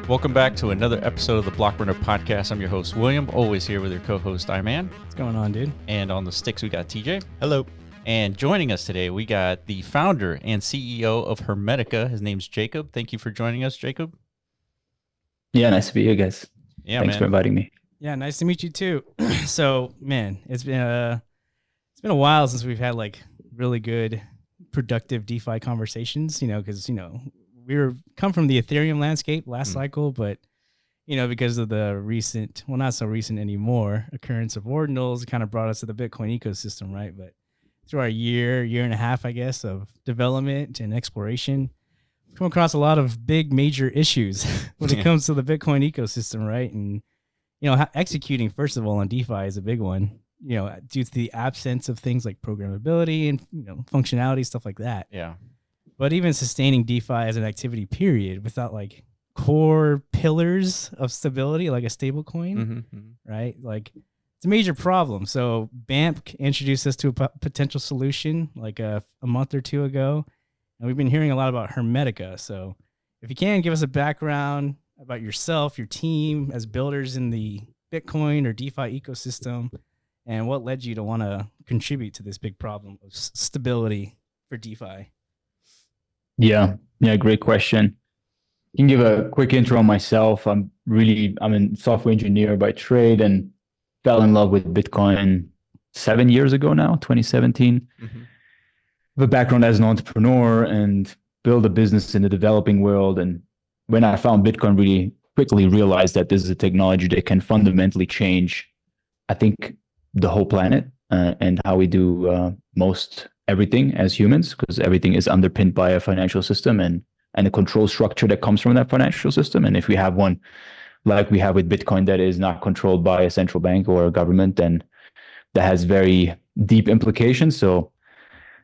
Welcome back to another episode of the Blockburner Podcast. I'm your host, William, always here with your co-host, Iman. What's going on, dude? And on the sticks, we got TJ. Hello. And joining us today, we got the founder and CEO of Hermetica. His name's Jakob. Thank you for joining us, Jakob. Yeah, nice to be here, guys. Yeah, Thanks for inviting me. Yeah, nice to meet you too. So, man, it's been a while since we've had like really good, productive DeFi conversations. Because we come from the Ethereum landscape last cycle, but because of the recent, well, not so recent anymore, occurrence of ordinals, it kind of brought us to the Bitcoin ecosystem, right? But through our year and a half, I guess, of development and exploration, we've come across a lot of big major issues when it comes to the Bitcoin ecosystem, right? And executing, first of all, on DeFi is a big one, due to the absence of things like programmability and functionality, stuff like that. Yeah. But even sustaining DeFi as an activity period without like core pillars of stability, like a stablecoin, right? Like it's a major problem. So BAMP introduced us to a potential solution like a month or two ago, and we've been hearing a lot about Hermetica. So if you can give us a background about yourself, your team as builders in the Bitcoin or DeFi ecosystem, and what led you to want to contribute to this big problem of stability for DeFi. Yeah, great question. I can give a quick intro on myself. I'm a software engineer by trade and fell in love with Bitcoin 7 years ago now, 2017. I have a background as an entrepreneur and built a business in the developing world. And when I found Bitcoin, really quickly realized that this is a technology that can fundamentally change, I think, the whole planet and how we do most everything as humans, because everything is underpinned by a financial system and a control structure that comes from that financial system. And if we have one like we have with Bitcoin that is not controlled by a central bank or a government, then that has very deep implications. So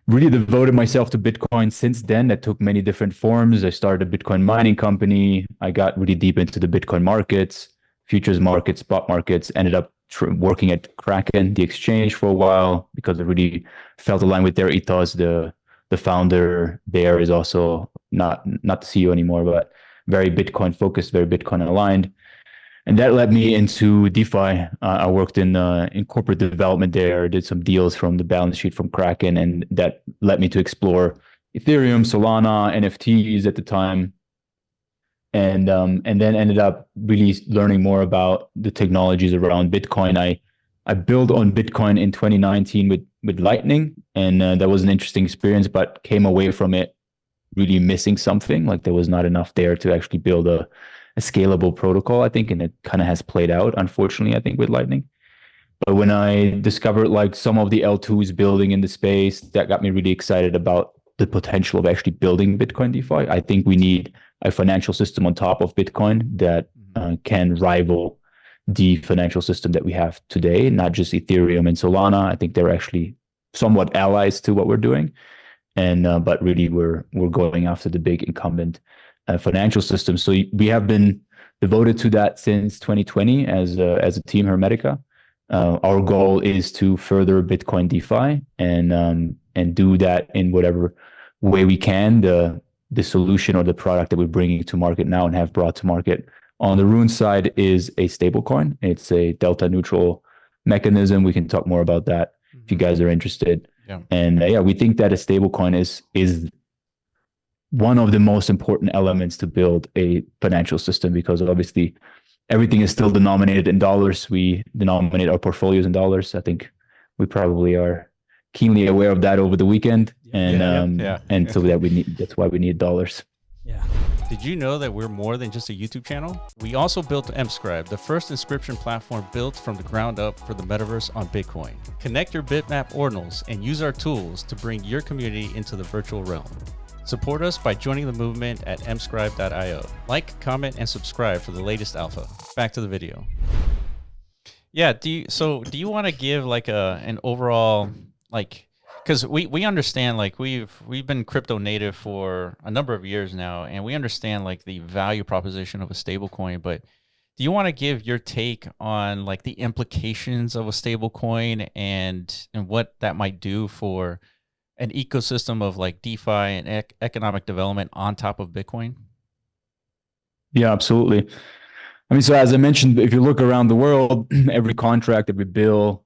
really devoted myself to Bitcoin since then. That took many different forms. I started a Bitcoin mining company. I got really deep into the Bitcoin markets, futures markets, spot markets, ended up working at Kraken, the exchange, for a while because I really felt aligned with their ethos. The founder there is also not the CEO anymore, but very Bitcoin focused, very Bitcoin aligned. And that led me into DeFi. I worked in corporate development there, did some deals from the balance sheet from Kraken, and that led me to explore Ethereum, Solana, NFTs at the time. And then ended up really learning more about the technologies around Bitcoin. I built on Bitcoin in 2019 with Lightning, and that was an interesting experience, but came away from it really missing something. Like there was not enough there to actually build a scalable protocol, I think, and it kind of has played out, unfortunately, I think, with Lightning. But when I discovered like some of the L2s building in the space, that got me really excited about the potential of actually building Bitcoin DeFi. I think we need a financial system on top of Bitcoin that can rival the financial system that we have today, not just Ethereum and Solana. I think they're actually somewhat allies to what we're doing. And but really we're going after the big incumbent financial system. So we have been devoted to that since 2020 as a team, Hermetica. Our goal is to further Bitcoin DeFi and do that in whatever way we can. The solution or the product that we're bringing to market now and have brought to market on the Rune side is a stablecoin. It's a delta neutral mechanism. We can talk more about that if you guys are interested. Yeah. And we think that a stablecoin is one of the most important elements to build a financial system, because obviously everything is still denominated in dollars. We denominate our portfolios in dollars. I think we probably are keenly aware of that over the weekend. And so that's why we need dollars. Yeah. Did you know that we're more than just a YouTube channel? We also built Mscribe, the first inscription platform built from the ground up for the Metaverse on Bitcoin. Connect your bitmap ordinals and use our tools to bring your community into the virtual realm. Support us by joining the movement at mscribe.io. Like, comment, and subscribe for the latest alpha. Back to the video. Yeah, do you want to give like an overall, like, because we understand, like, we've been crypto native for a number of years now, and we understand like the value proposition of a stable coin, but do you want to give your take on like the implications of a stable coin and what that might do for an ecosystem of like DeFi and economic development on top of Bitcoin? Yeah, absolutely. I mean, so as I mentioned, if you look around the world, every contract, every bill,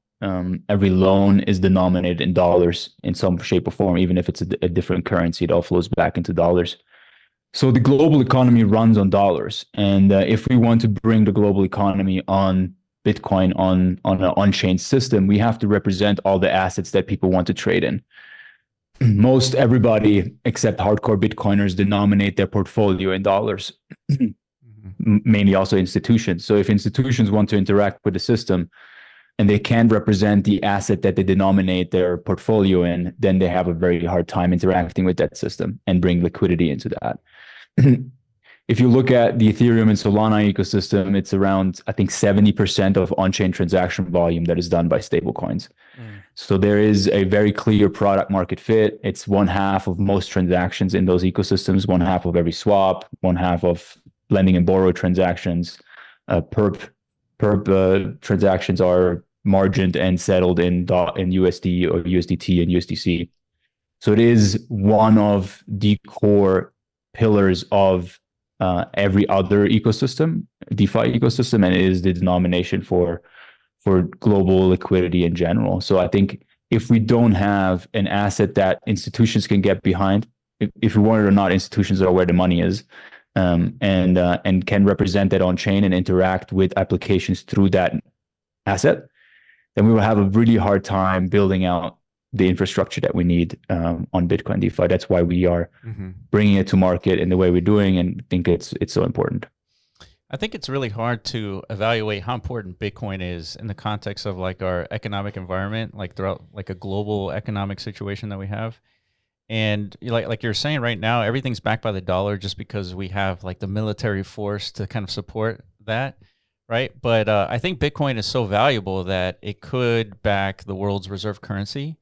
every loan is denominated in dollars in some shape or form. Even if it's a different currency, it all flows back into dollars. So the global economy runs on dollars, and if we want to bring the global economy on Bitcoin on an on-chain system, we have to represent all the assets that people want to trade in. Most everybody except hardcore Bitcoiners denominate their portfolio in dollars, mainly also institutions. So if institutions want to interact with the system and they can't represent the asset that they denominate their portfolio in, then they have a very hard time interacting with that system and bring liquidity into that. If you look at the Ethereum and Solana ecosystem, it's around, I think, 70% of on-chain transaction volume that is done by stablecoins. So there is a very clear product market fit. It's one half of most transactions in those ecosystems, one half of every swap, one half of lending and borrow transactions. Perp transactions are margined and settled in USD or USDT and USDC. So it is one of the core pillars of every other ecosystem, DeFi ecosystem, and it is the denomination for global liquidity in general. So I think if we don't have an asset that institutions can get behind, if we want it or not, institutions are where the money is, and can represent that on chain and interact with applications through that asset, then we will have a really hard time building out the infrastructure that we need on Bitcoin DeFi. That's why we are bringing it to market in the way we're doing, and think it's so important. I think it's really hard to evaluate how important Bitcoin is in the context of like our economic environment, like throughout like a global economic situation that we have. And like you're saying right now, everything's backed by the dollar just because we have like the military force to kind of support that, right? But I think Bitcoin is so valuable that it could back the world's reserve currency.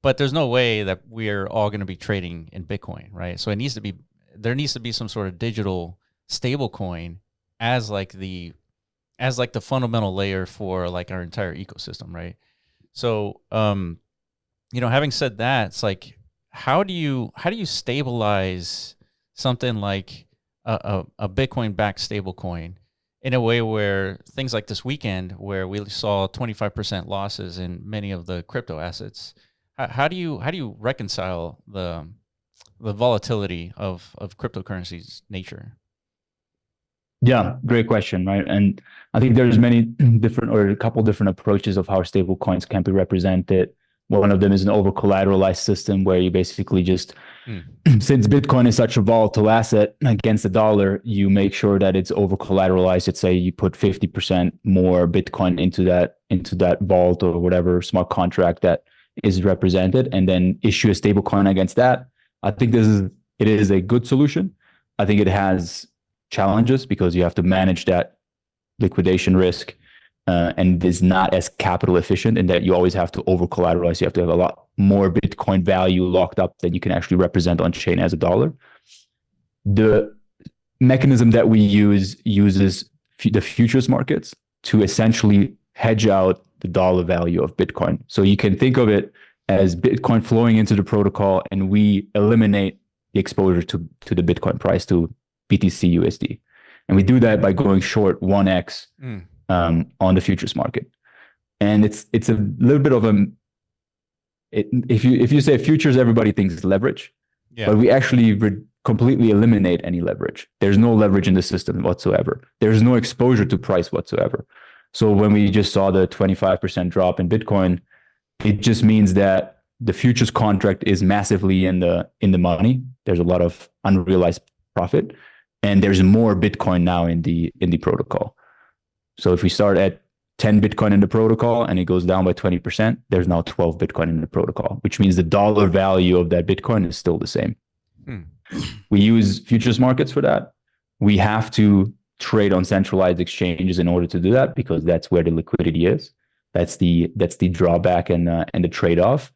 But there's no way that we're all going to be trading in Bitcoin, right? So there needs to be some sort of digital stable coin as like the fundamental layer for like our entire ecosystem, right? So having said that, it's like how do you stabilize something like a Bitcoin backed stable coin in a way where things like this weekend where we saw 25% losses in many of the crypto assets? How do you reconcile the volatility of cryptocurrencies' nature? Yeah, great question, right? And I think there's many different or a couple different approaches of how stable coins can be represented. One of them is an over collateralized system where you basically just, since Bitcoin is such a volatile asset against the dollar, you make sure that it's over collateralized. Let's say you put 50% more Bitcoin into that vault or whatever smart contract that is represented, and then issue a stable coin against that. I think it is a good solution. I think it has challenges because you have to manage that liquidation risk, and is not as capital efficient in that you always have to over collateralize. You have to have a lot more Bitcoin value locked up than you can actually represent on chain as a dollar. The mechanism that we uses the futures markets to essentially hedge out the dollar value of Bitcoin. So you can think of it as Bitcoin flowing into the protocol, and we eliminate the exposure to the Bitcoin price, to BTC USD. And we do that by going short 1x on the futures market. And it's a little bit of if you say futures, everybody thinks leverage, but we actually completely eliminate any leverage. There's no leverage in the system whatsoever. There's no exposure to price whatsoever. So when we just saw the 25% drop in Bitcoin, it just means that the futures contract is massively in the money. There's a lot of unrealized profit, and there's more Bitcoin now in the protocol. So if we start at 10 Bitcoin in the protocol and it goes down by 20%, there's now 12 Bitcoin in the protocol, which means the dollar value of that Bitcoin is still the same. We use futures markets for that. We have to trade on centralized exchanges in order to do that, because that's where the liquidity is. That's the drawback and the trade-off.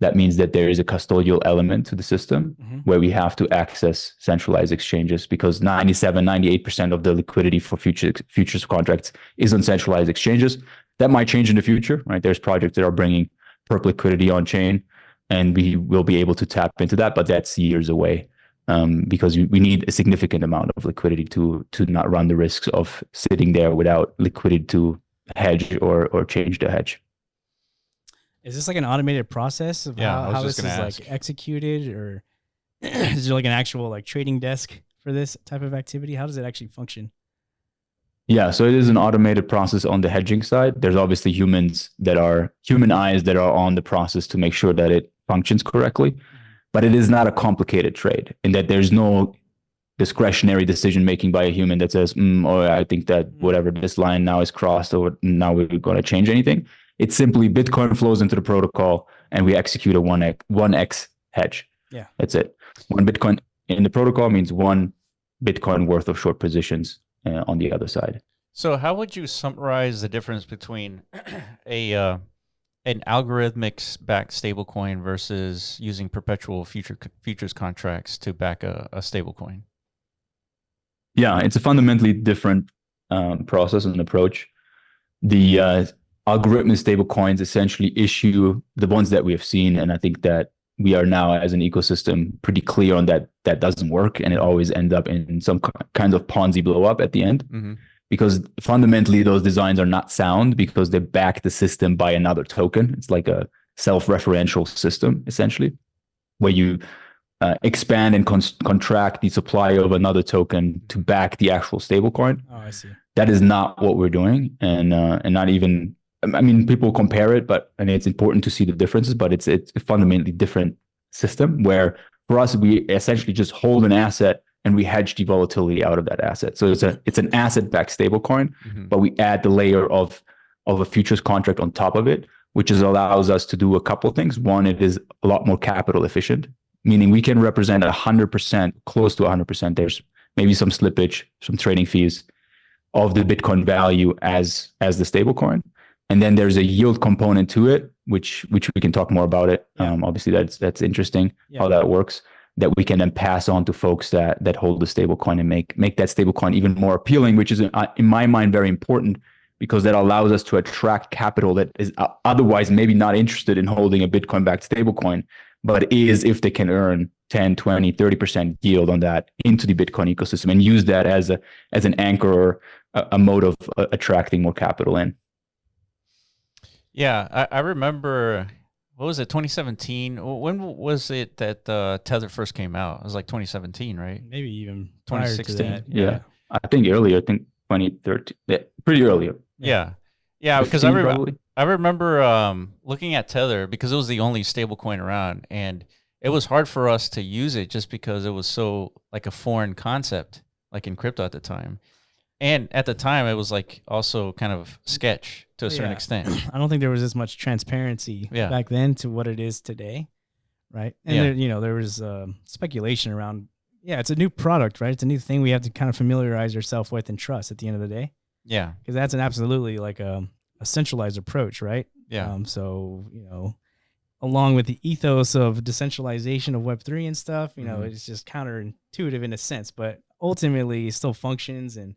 That means that there is a custodial element to the system where we have to access centralized exchanges, because 98% of the liquidity for futures contracts is on centralized exchanges. That might change in the future, right? There's projects that are bringing perp liquidity on chain, and we will be able to tap into that, but that's years away. because we need a significant amount of liquidity to not run the risks of sitting there without liquidity to hedge or change the hedge. Is this like an automated process of how this is like executed, or is there like an actual like trading desk for this type of activity? How does it actually function? Yeah, so it is an automated process on the hedging side. There's obviously human eyes that are on the process to make sure that it functions correctly, but it is not a complicated trade in that there's no discretionary decision making by a human that says, I think that whatever this line now is crossed, or now we're going to change anything. It's simply Bitcoin flows into the protocol and we execute a 1x hedge. Yeah, that's it. One Bitcoin in the protocol means one Bitcoin worth of short positions on the other side. So how would you summarize the difference between an algorithmic backed stablecoin versus using perpetual futures contracts to back a stablecoin? Yeah, it's a fundamentally different process and approach. The algorithmic stablecoins essentially issue the ones that we have seen, and I think that we are now as an ecosystem pretty clear on that doesn't work, and it always ends up in some kind of Ponzi blow up at the end. Mm-hmm. Because fundamentally those designs are not sound because they back the system by another token. It's like a self-referential system, essentially, where you expand and contract the supply of another token to back the actual stablecoin. Oh, I see. That is not what we're doing, and not even. I mean, people compare it, and it's important to see the differences. But it's a fundamentally different system where for us we essentially just hold an asset and we hedge the volatility out of that asset. So it's an asset-backed stablecoin, but we add the layer of a futures contract on top of it, which allows us to do a couple of things. One, it is a lot more capital efficient, meaning we can represent 100%, close to 100%. There's maybe some slippage, some trading fees of the Bitcoin value as the stablecoin. And then there's a yield component to it, which we can talk more about it. Yeah. Obviously, that's interesting how that works. That we can then pass on to folks that hold the stablecoin and make that stablecoin even more appealing, which is in my mind very important because that allows us to attract capital that is otherwise maybe not interested in holding a Bitcoin-backed stablecoin, but is if they can earn 10, 20, 30% yield on that into the Bitcoin ecosystem and use that as an anchor or a mode of attracting more capital in. Yeah, I remember, what was it, 2017? When was it that Tether first came out? It was like 2017, right? Maybe even 2016. Yeah. I think earlier, 2013, pretty earlier. Yeah, because I remember looking at Tether because it was the only stablecoin around, and it was hard for us to use it just because it was so like a foreign concept, like in crypto at the time. And at the time, it was like also kind of sketch to a certain extent. I don't think there was as much transparency back then to what it is today, right? And there was speculation around. Yeah, it's a new product, right? It's a new thing we have to kind of familiarize ourselves with and trust at the end of the day. Yeah, because that's an absolutely like a centralized approach, right? Yeah. So along with the ethos of decentralization of Web3 and stuff, it's just counterintuitive in a sense, but ultimately it still functions and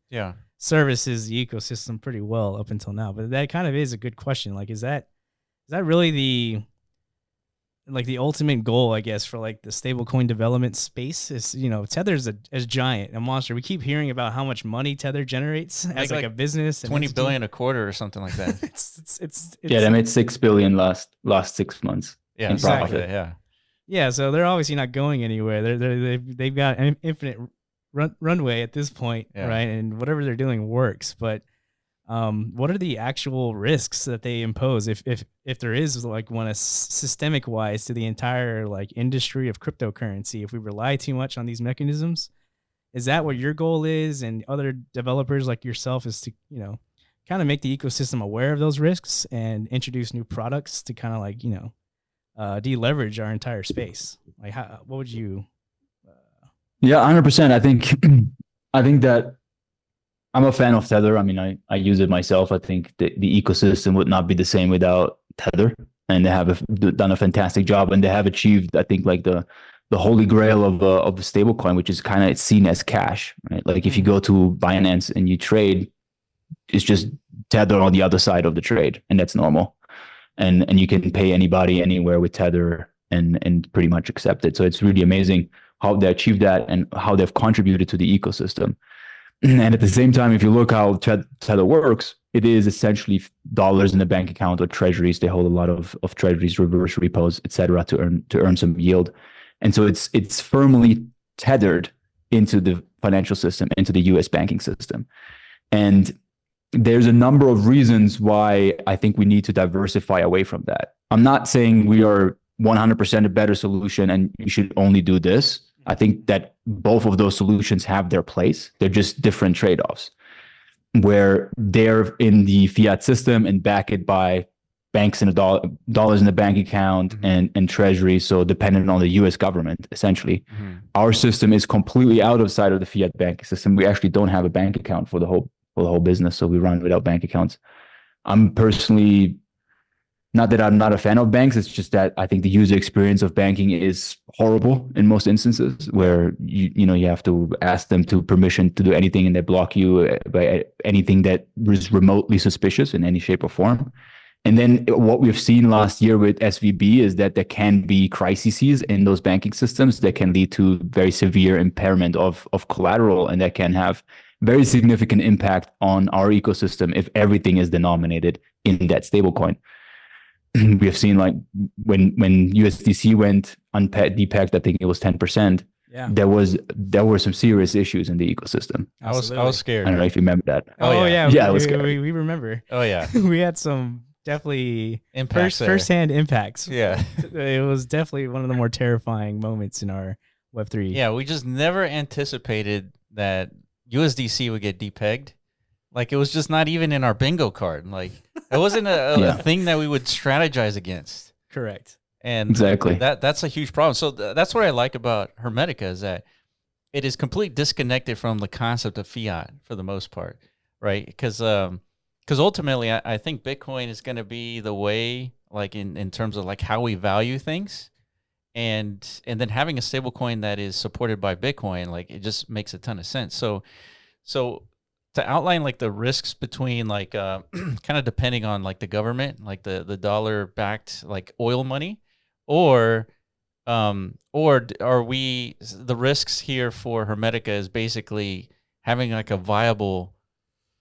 services the ecosystem pretty well up until now. But that kind of is a good question. Like, is that really the ultimate goal, I guess, for like the stablecoin development space? Is Tether's a giant, a monster. We keep hearing about how much money Tether generates as like a business. 20 billion a quarter or something like that. it's they made 6 billion last 6 months. Yeah, exactly. Profit. Yeah. So they're obviously not going anywhere. They've got an infinite runway at this point, right? And whatever they're doing works. But what are the actual risks that they impose if there is like one systemic wise to the entire like industry of cryptocurrency? If we rely too much on these mechanisms, is that what your goal is? And other developers like yourself is to kind of make the ecosystem aware of those risks and introduce new products to kind of like deleverage our entire space. Like, what would you? Yeah, 100%. I think that I'm a fan of Tether. I mean, I use it myself. I think the ecosystem would not be the same without Tether, and they have done a fantastic job, and they have achieved, I think, like the holy grail of a stablecoin, which is kind of seen as cash, right? Like if you go to Binance and you trade, it's just Tether on the other side of the trade, and that's normal. And you can pay anybody anywhere with Tether and pretty much accept it. So it's really amazing. how they achieve that and how they've contributed to the ecosystem. And at the same time, if you look how Tether works, it is essentially dollars in the bank account or treasuries. They hold a lot of treasuries, reverse repos, etc., to earn some yield. And so it's firmly tethered into the financial system, into the US banking system. And there's a number of reasons why I think we need to diversify away from that. I'm not saying we are 100% a better solution and you should only do this. I think that both of those solutions have their place. They're just different trade-offs, where they're in the fiat system and back it by banks and dollars in the bank account and treasury. So dependent on the US government, essentially. Our system is completely outside of the fiat banking system. We actually don't have a bank account for the whole business. So we run without bank accounts. I'm personally, not that I'm not a fan of banks, it's just that I think the user experience of banking is horrible in most instances, where you have to ask them to permission to do anything and they block you by anything that is remotely suspicious in any shape or form. And then what we've seen last year with SVB is that there can be crises in those banking systems that can lead to very severe impairment of collateral, and that can have very significant impact on our ecosystem if everything is denominated in that stablecoin. We have seen, like, when USDC went depegged, I think it was 10%. Yeah, there were some serious issues in the ecosystem. I was scared. I don't know if you remember that. Oh yeah, yeah, we remember. Oh yeah, we had some definitely first-hand impacts. Yeah, it was definitely one of the more terrifying moments in our Web3. Yeah, we just never anticipated that USDC would get depegged. Like, it was just not even in our bingo card. Like, it wasn't a thing that we would strategize against. Correct. And exactly that's a huge problem. So that's what I like about Hermetica, is that it is completely disconnected from the concept of fiat for the most part, right? Because ultimately, I think Bitcoin is going to be the way, like in terms of like how we value things, and then having a stable coin that is supported by Bitcoin, like, it just makes a ton of sense. So to outline like the risks between like kind of depending on like the government, like the dollar backed like oil money, or are we, the risks here for Hermetica is basically having like a viable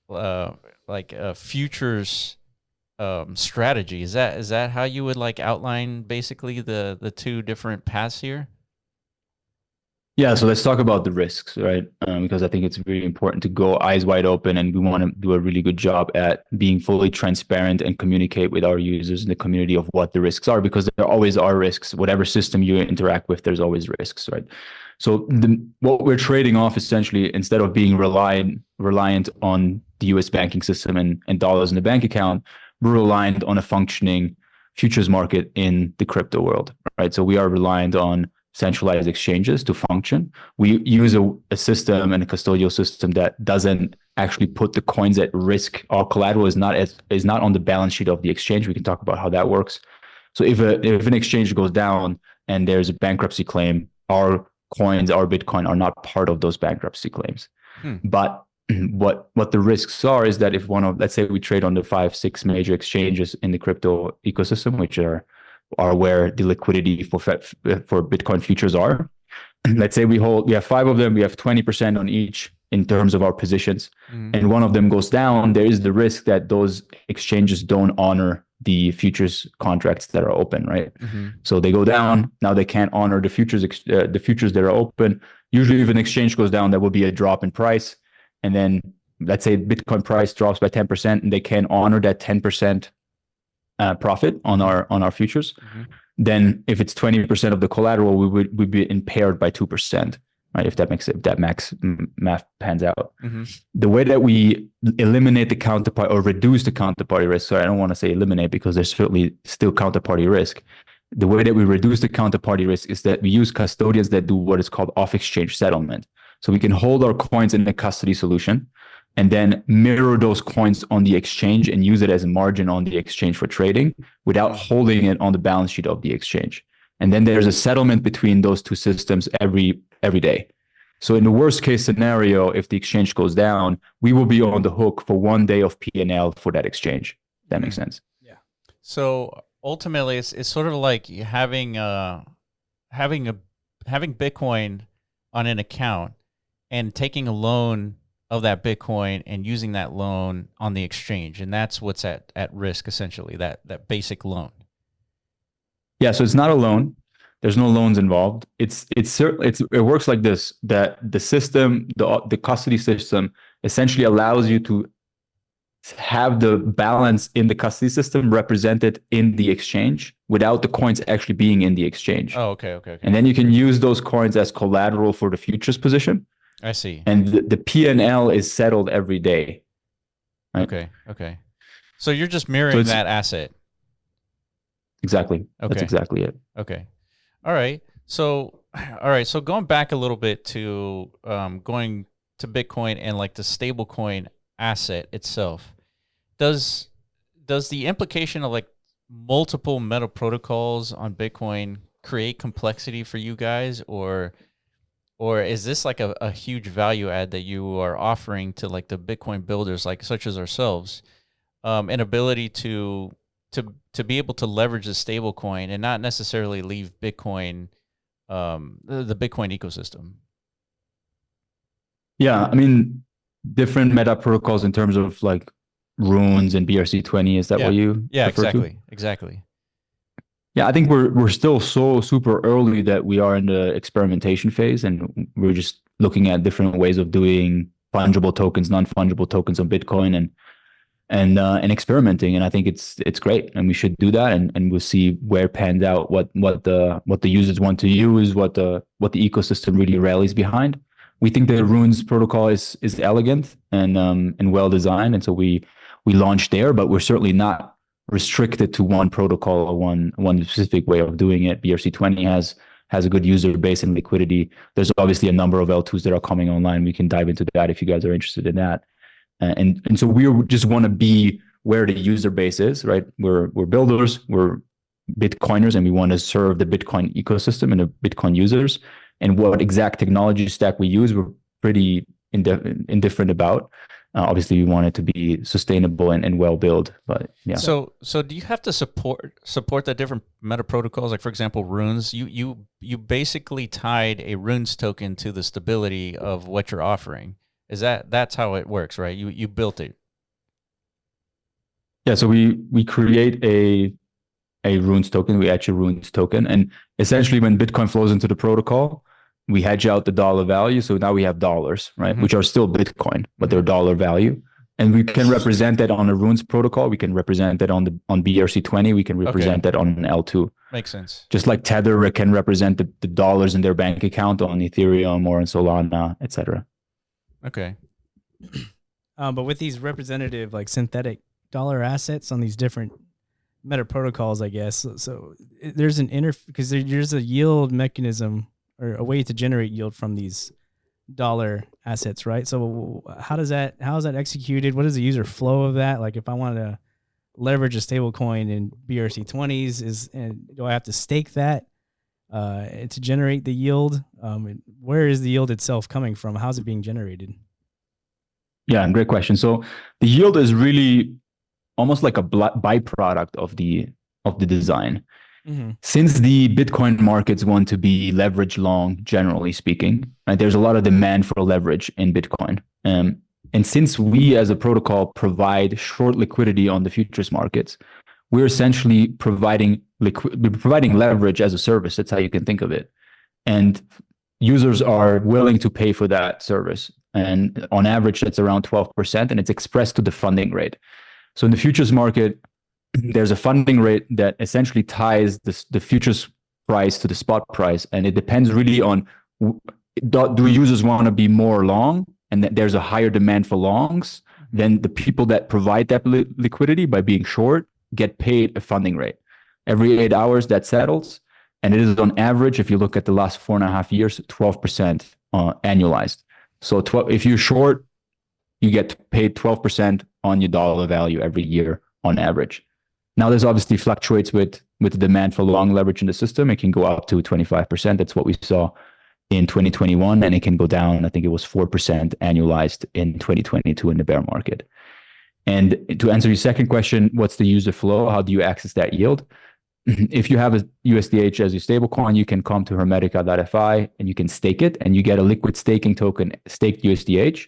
like a futures strategy. Is that how you would like outline basically the two different paths here? Yeah, so let's talk about the risks, right? Because I think it's really important to go eyes wide open, and we want to do a really good job at being fully transparent and communicate with our users in the community of what the risks are, because there always are risks. Whatever system you interact with, there's always risks, right? So what we're trading off, essentially, instead of being reliant on the US banking system and dollars in the bank account, we're reliant on a functioning futures market in the crypto world, right? So we are reliant on centralized exchanges to function. We use a system and a custodial system that doesn't actually put the coins at risk. Our collateral is not on the balance sheet of the exchange. We can talk about how that works. So if an exchange goes down and there's a bankruptcy claim, our coins, our Bitcoin, are not part of those bankruptcy claims. But what the risks are is that if let's say we trade on the 5-6 major exchanges in the crypto ecosystem, which are where the liquidity for Bitcoin futures are. Let's say we have 5 of them, we have 20% on each in terms of our positions, and one of them goes down, there is the risk that those exchanges don't honor the futures contracts that are open, right? So they go down, now they can't honor the futures that are open. Usually if an exchange goes down, there will be a drop in price, and then let's say Bitcoin price drops by 10% and they can't honor that 10% profit on our futures, then if it's 20% of the collateral, we'd be impaired by 2%, right? If that math pans out. The way that we eliminate the counterparty or reduce the counterparty risk, so I don't want to say eliminate because there's certainly still counterparty risk. The way that we reduce the counterparty risk is that we use custodians that do what is called off-exchange settlement. So we can hold our coins in a custody solution and then mirror those coins on the exchange and use it as a margin on the exchange for trading without holding it on the balance sheet of the exchange. And then there's a settlement between those two systems every day. So in the worst case scenario, if the exchange goes down, we will be on the hook for 1 day of P&L for that exchange. That makes sense. Yeah. So ultimately, it's sort of like having Bitcoin on an account and taking a loan of that Bitcoin and using that loan on the exchange. And that's what's at risk, essentially, that basic loan. Yeah, so it's not a loan. There's no loans involved. It works like this: that the system, the custody system, essentially allows you to have the balance in the custody system represented in the exchange without the coins actually being in the exchange. Oh, okay. And then you can use those coins as collateral for the futures position. I see. And the P&L is settled every day. Right? Okay. So you're just mirroring that asset. Exactly. Okay. That's exactly it. Okay. All right. So going back a little bit to going to Bitcoin and like the stablecoin asset itself, does the implication of like multiple meta protocols on Bitcoin create complexity for you guys, or is this like a huge value add that you are offering to like the Bitcoin builders, like such as ourselves, an ability to be able to leverage the stablecoin and not necessarily leave Bitcoin, the Bitcoin ecosystem? Yeah, I mean, different meta protocols in terms of like runes and BRC20. Is that what you refer to? Exactly. Yeah, I think we're still so super early that we are in the experimentation phase, and we're just looking at different ways of doing fungible tokens, non-fungible tokens on Bitcoin, and experimenting. And I think it's great, and we should do that, and we'll see where it pans out, what the users want to use, what the ecosystem really rallies behind. We think the runes protocol is elegant and well designed, and so we launched there, but we're certainly not restricted to one protocol or one specific way of doing it. BRC20 has a good user base and liquidity. There's obviously a number of L2s that are coming online. We can dive into that if you guys are interested in that. And so we just want to be where the user base is, right? We're builders, we're Bitcoiners, and we want to serve the Bitcoin ecosystem and the Bitcoin users. And what exact technology stack we use, we're pretty indifferent about. Obviously, we want it to be sustainable and well built, but yeah. So do you have to support the different meta protocols? Like, for example, runes. You basically tied a runes token to the stability of what you're offering. That's how it works, right? You built it. Yeah. So we create a runes token. We etch a runes token, and essentially, when Bitcoin flows into the protocol, we hedge out the dollar value. So now we have dollars, right? Mm-hmm. Which are still Bitcoin, but they're dollar value. And we can represent that on a runes protocol. We can represent that on BRC20. We can represent that on an L2. Makes sense. Just like Tether can represent the dollars in their bank account on Ethereum or on Solana, etc. Okay. But with these representative, like synthetic dollar assets on these different meta protocols, I guess. So there's because there's a yield mechanism or a way to generate yield from these dollar assets, right? So how is that executed? What is the user flow of that? Like, if I want to leverage a stable coin in BRC20s, do I have to stake that to generate the yield? Where is the yield itself coming from? How's it being generated? Yeah, great question. So the yield is really almost like a byproduct of the design. Mm-hmm. Since the Bitcoin markets want to be leverage long, generally speaking, right, there's a lot of demand for leverage in Bitcoin. And since we as a protocol provide short liquidity on the futures markets, we're essentially providing leverage as a service. That's how you can think of it. And users are willing to pay for that service. And on average, that's around 12%, and it's expressed to the funding rate. So in the futures market, there's a funding rate that essentially ties the futures price to the spot price. And it depends really on, do users want to be more long? And that there's a higher demand for longs, then the people that provide that liquidity by being short get paid a funding rate. Every 8 hours that settles. And it is on average, if you look at the last 4.5 years, 12% annualized. So if you're short, you get paid 12% on your dollar value every year on average. Now, this obviously fluctuates with the demand for long leverage in the system. It can go up to 25%. That's what we saw in 2021, and it can go down. I think it was 4% annualized in 2022 in the bear market. And to answer your second question, what's the user flow? How do you access that yield? if you have a USDH as your stablecoin, you can come to Hermetica.fi and you can stake it, and you get a liquid staking token, staked USDH.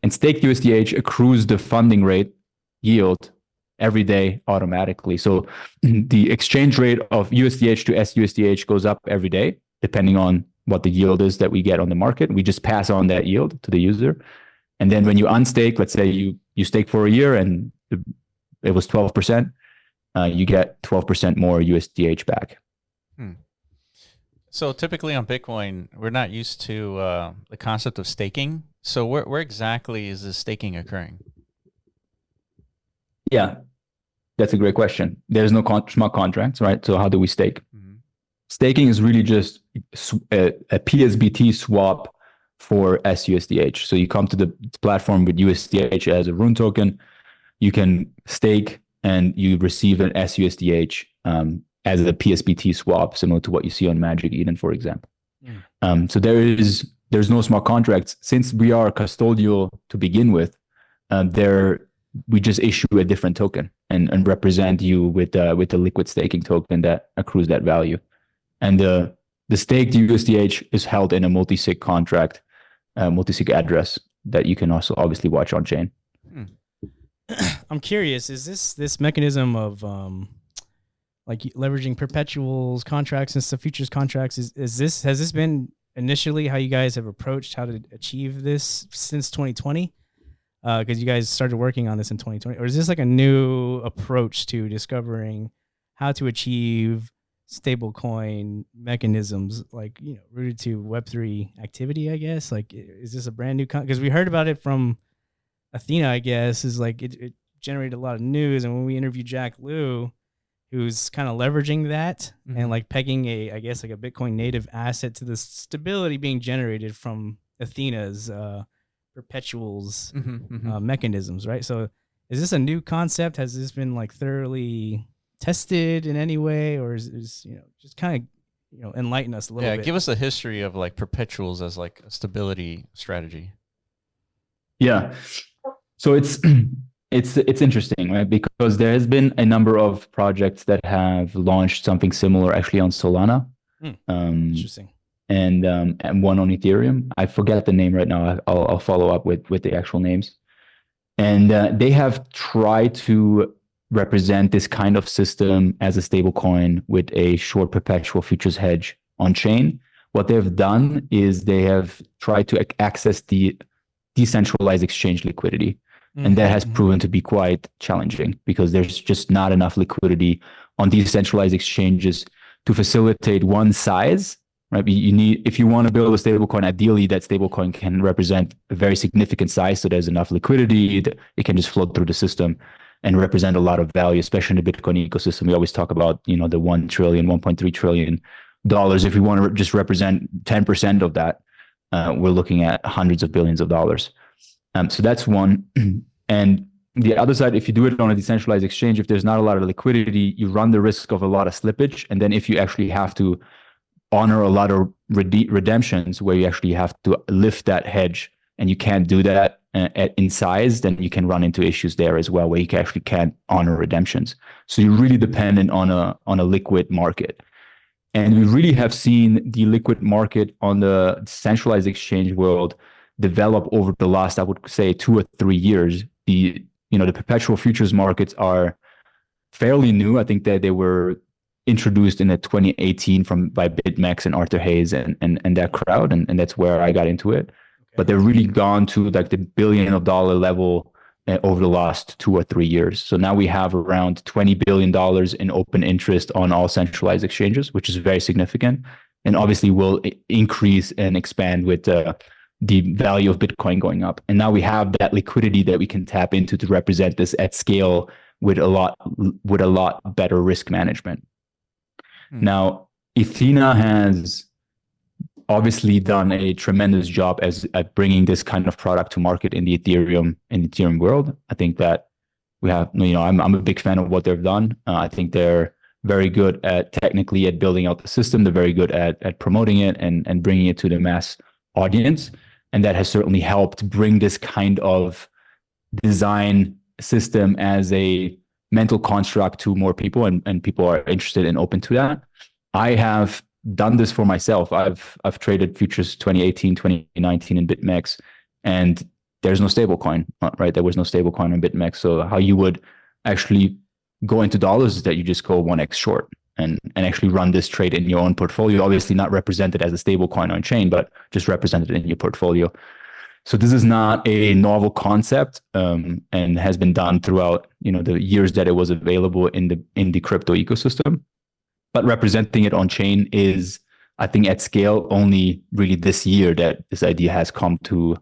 And staked USDH accrues the funding rate yield every day automatically. So the exchange rate of USDH to SUSDH goes up every day, depending on what the yield is that we get on the market. We just pass on that yield to the user. And then when you unstake, let's say you stake for a year and it was 12%, you get 12% more USDH back. So typically on Bitcoin, we're not used to the concept of staking. So where exactly is this staking occurring? Yeah, that's a great question. There's no smart contracts, right? So how do we stake? Staking is really just a PSBT swap for SUSDH. So you come to the platform with USDH as a rune token, you can stake and you receive an SUSDH as a PSBT swap, similar to what you see on Magic Eden, for example. So there's no smart contracts. Since we are custodial to begin with, we just issue a different token and represent you with a liquid staking token that accrues that value. And the staked USDH is held in a multi-sig contract, multi-sig address that you can also obviously watch on chain. I'm curious, is this mechanism of like leveraging perpetuals contracts and stuff, futures contracts, has this been initially how you guys have approached how to achieve this since 2020? Because you guys started working on this in 2020, or is this like a new approach to discovering how to achieve stablecoin mechanisms, like, you know, rooted to Web3 activity, I guess? Like, is this a brand new because we heard about it from Athena, I guess, is like it generated a lot of news. And when we interviewed Jack Liu, who's kind of leveraging that and like pegging I guess like a Bitcoin native asset to the stability being generated from Athena's perpetuals mechanisms, right? So is this a new concept? Has this been like thoroughly tested in any way, or is you know, just kind of, you know, enlighten us a little bit? Give us a history of like perpetuals as like a stability strategy. Yeah. So it's interesting, right? Because there has been a number of projects that have launched something similar actually on Solana. Interesting. And one on Ethereum. I forget the name right now. I'll follow up with the actual names. And they have tried to represent this kind of system as a stable coin with a short perpetual futures hedge on chain. What they've done is they have tried to access the decentralized exchange liquidity. And that has proven to be quite challenging because there's just not enough liquidity on decentralized exchanges to facilitate one size, right? You need, if you want to build a stablecoin, ideally that stablecoin can represent a very significant size. So there's enough liquidity that it can just float through the system and represent a lot of value, especially in the Bitcoin ecosystem. We always talk about, you know, the 1 trillion, $1.3 trillion. If we want to just represent 10% of that, we're looking at hundreds of billions of dollars. So that's one. And the other side, if you do it on a decentralized exchange, if there's not a lot of liquidity, you run the risk of a lot of slippage. And then if you actually have to honor a lot of redemptions where you actually have to lift that hedge and you can't do that in size, then you can run into issues there as well, where you actually can't honor redemptions. So you're really dependent on a liquid market. And we really have seen the liquid market on the centralized exchange world develop over the last, I would say, 2 or 3 years. The perpetual futures markets are fairly new. I think that they were introduced in 2018 by BitMEX and Arthur Hayes and that crowd, and that's where I got into it. Okay. But they've really gone to like the $1 billion level over the last 2 or 3 years. So now we have around $20 billion in open interest on all centralized exchanges, which is very significant, and obviously will increase and expand with the value of Bitcoin going up. And now we have that liquidity that we can tap into to represent this at scale with a lot better risk management. Now, Athena has obviously done a tremendous job at bringing this kind of product to market in the Ethereum world. I think that we have, I'm a big fan of what they've done. I think they're very good technically at building out the system. They're very good at promoting it and bringing it to the mass audience. And that has certainly helped bring this kind of design system as a mental construct to more people, and people are interested and open to that. I have done this for myself. I've traded futures 2018, 2019 in BitMEX, and there's no stable coin, right? There was no stable coin on BitMEX. So how you would actually go into dollars is that you just go 1x short and actually run this trade in your own portfolio, obviously not represented as a stable coin on chain, but just represented in your portfolio. So this is not a novel concept, and has been done throughout, the years that it was available in the crypto ecosystem. But representing it on chain is, I think, at scale only really this year that this idea has come to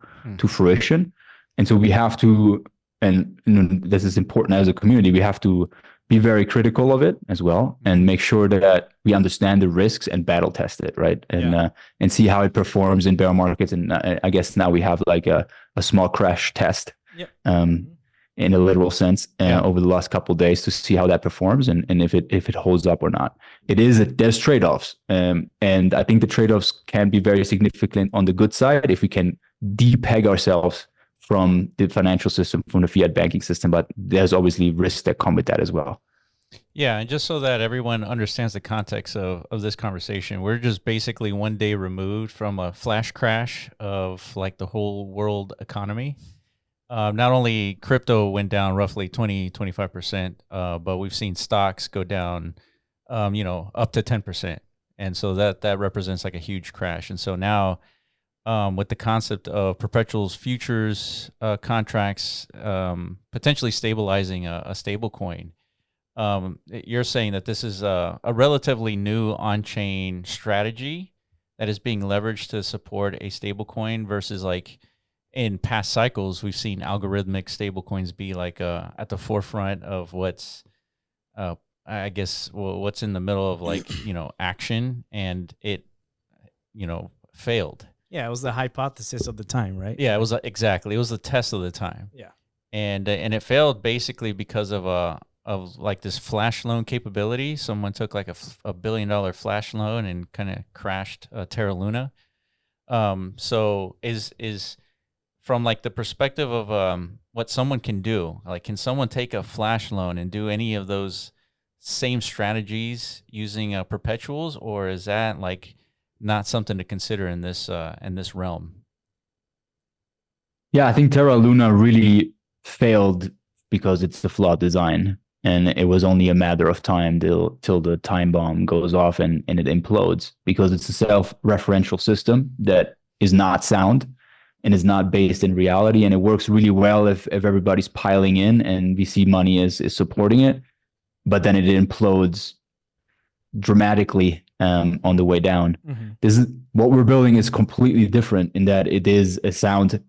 fruition. And so we have to, and this is important as a community, we have to be very critical of it as well, and make sure that we understand the risks and battle test it, right? And see how it performs in bear markets. And I guess now we have like a small crash test, in a literal sense, over the last couple of days to see how that performs and if it holds up or not. There's trade-offs, and I think the trade-offs can be very significant on the good side if we can depeg ourselves from the financial system, from the fiat banking system, but there's obviously risks that come with that as well. Yeah, and just so that everyone understands the context of this conversation, we're just basically one day removed from a flash crash of like the whole world economy. Not only crypto went down roughly 20-25%, but we've seen stocks go down, up to 10%. And so that represents like a huge crash. And so now, with the concept of perpetuals futures contracts potentially stabilizing a stable coin, you're saying that this is a relatively new on-chain strategy that is being leveraged to support a stable coin versus like in past cycles, we've seen algorithmic stablecoins be like at the forefront of what's, I guess, what's in the middle of like, action, and it, failed. Yeah, it was the hypothesis of the time, right? Yeah, it was exactly. It was the test of the time. Yeah, and it failed basically because of like this flash loan capability. Someone took like a $1 billion flash loan and kind of crashed Terra Luna. So is from like the perspective of what someone can do, like can someone take a flash loan and do any of those same strategies using perpetuals, or is that like not something to consider in this realm? Yeah, I think Terra Luna really failed because it's the flawed design, and it was only a matter of time till the time bomb goes off and it implodes, because it's a self-referential system that is not sound and is not based in reality. And it works really well if everybody's piling in and VC money is supporting it, but then it implodes dramatically on the way down. Mm-hmm. This is what we're building is completely different in that it is a sound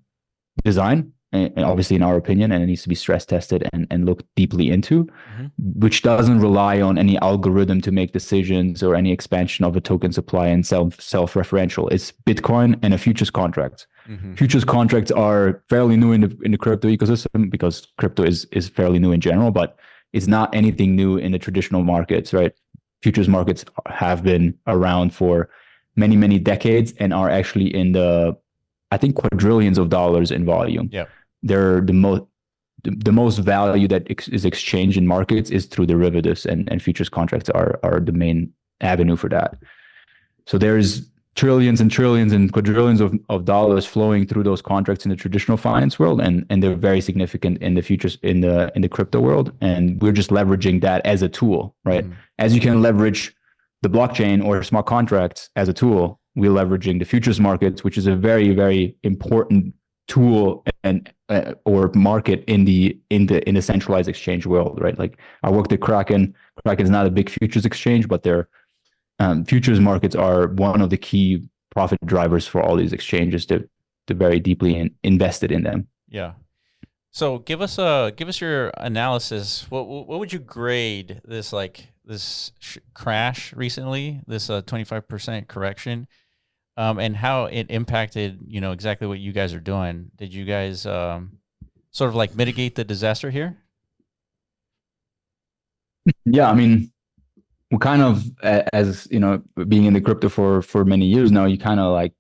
design, and obviously in our opinion, and it needs to be stress tested and looked deeply into, mm-hmm. which doesn't rely on any algorithm to make decisions or any expansion of a token supply and self-referential. It's Bitcoin and a futures contract. Mm-hmm. Futures contracts are fairly new in the crypto ecosystem because crypto is fairly new in general, but it's not anything new in the traditional markets, right? Futures markets have been around for many, many decades and are actually in I think quadrillions of dollars in volume. Yeah, they're the most value that is exchanged in markets is through derivatives, and futures contracts are the main avenue for that. So there's trillions and trillions and quadrillions of dollars flowing through those contracts in the traditional finance world, and they're very significant in the futures in the crypto world, and we're just leveraging that as a tool, right? Mm-hmm. As you can leverage the blockchain or smart contracts as a tool, we're leveraging the futures markets, which is a very, very important tool and or market in the centralized exchange world, right? Like I worked at Kraken. Kraken is not a big futures exchange, but their futures markets are one of the key profit drivers for all these exchanges. They're very deeply invested in them. Yeah. So give us your analysis. What would you grade this crash recently, this 25% correction? And how it impacted, exactly what you guys are doing. Did you guys sort of like mitigate the disaster here? Yeah, I mean, we kind of, as being in the crypto for many years now, you kind of like,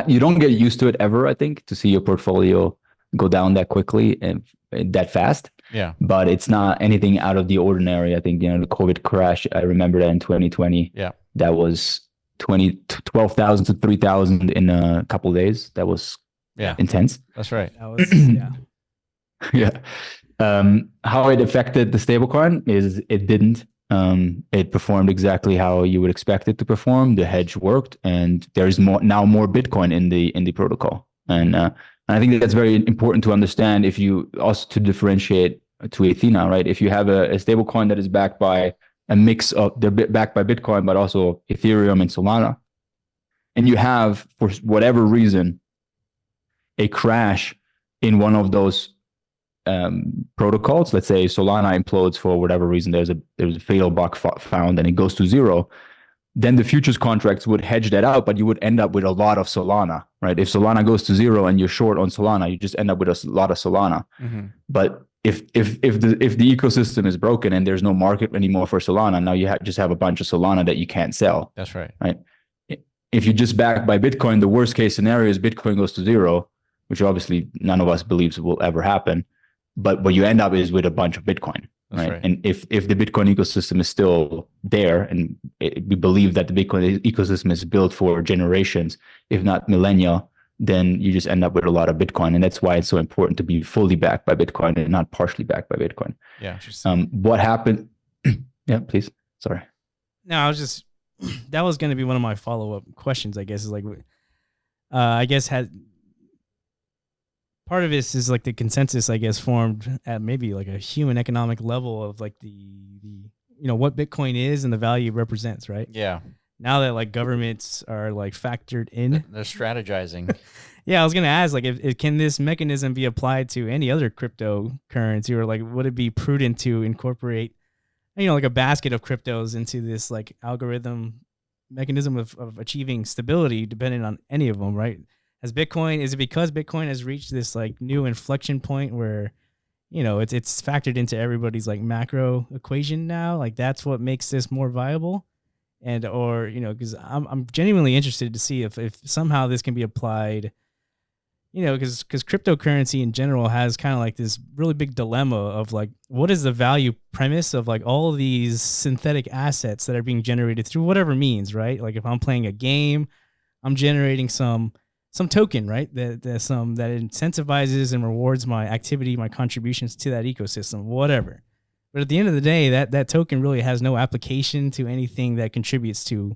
you don't get used to it ever, I think, to see your portfolio go down that quickly and that fast. Yeah. but it's not anything out of the ordinary. I think, you know, the COVID crash, I remember that in 2020. Yeah. That was 12,000 to 3,000 in a couple of days. That was intense. That's right. That was, yeah. Yeah. How it affected the stablecoin is it didn't. It performed exactly how you would expect it to perform. The hedge worked, and there's more Bitcoin in the protocol. And I think that's very important to understand if you also to differentiate to Athena, right? If you have a stablecoin that is backed by a mix of they're backed by Bitcoin, but also Ethereum and Solana, and you have, for whatever reason, a crash in one of those protocols, let's say Solana implodes for whatever reason, there's a fatal bug found and it goes to zero, then the futures contracts would hedge that out, but you would end up with a lot of Solana, right? If Solana goes to zero and you're short on Solana, you just end up with a lot of Solana. Mm-hmm. But if the ecosystem is broken and there's no market anymore for Solana, now you just have a bunch of Solana that you can't sell. That's right. Right. If you just back by Bitcoin, the worst case scenario is Bitcoin goes to zero, which obviously none of us believes will ever happen. But what you end up is with a bunch of Bitcoin, right? And if the Bitcoin ecosystem is still there, and we believe that the Bitcoin ecosystem is built for generations, if not millennia, then you just end up with a lot of Bitcoin. And that's why it's so important to be fully backed by Bitcoin and not partially backed by Bitcoin. Yeah. What happened? Yeah, please. Sorry. No, I was just, that was going to be one of my follow-up questions, I guess, is like, I guess part of this is like the consensus, I guess, formed at maybe like a human economic level of like the you know, what Bitcoin is and the value it represents, right? Yeah. Now that like governments are like factored in, they're strategizing. Yeah, I was gonna ask, like, if can this mechanism be applied to any other cryptocurrency, or like would it be prudent to incorporate, you know, like a basket of cryptos into this like algorithm mechanism of achieving stability, depending on any of them, right? Is it because Bitcoin has reached this like new inflection point where, you know, it's factored into everybody's like macro equation now? Like that's what makes this more viable? And, or, you know, because I'm genuinely interested to see if somehow this can be applied, you know, because cryptocurrency in general has kind of like this really big dilemma of like, what is the value premise of like all of these synthetic assets that are being generated through whatever means, right? Like if I'm playing a game, I'm generating some token, right? That incentivizes and rewards my activity, my contributions to that ecosystem, whatever. But at the end of the day, that token really has no application to anything that contributes to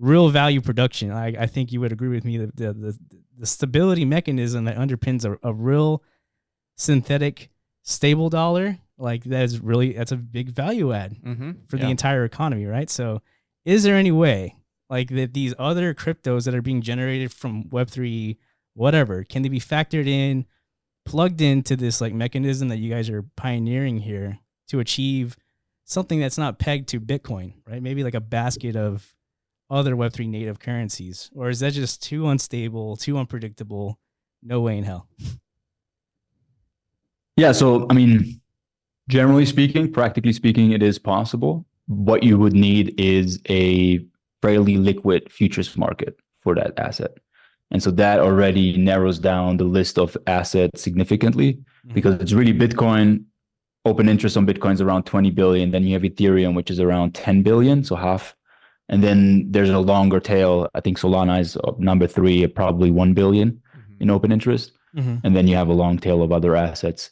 real value production. I think you would agree with me that the stability mechanism that underpins a real synthetic stable dollar, like that's a big value add for the entire economy, right? So is there any way like that these other cryptos that are being generated from Web3, whatever, can they be factored in, plugged into this like mechanism that you guys are pioneering here to achieve something that's not pegged to Bitcoin, right? Maybe like a basket of other Web3 native currencies? Or is that just too unstable, too unpredictable? No way in hell. Yeah. So, I mean, generally speaking, practically speaking, it is possible. What you would need is a fairly liquid futures market for that asset. And so that already narrows down the list of assets significantly because it's really Bitcoin. Open interest on Bitcoin is around 20 billion. Then you have Ethereum, which is around 10 billion, so half. And then there's a longer tail. I think Solana is number 3 at probably 1 billion in open interest. And then you have a long tail of other assets.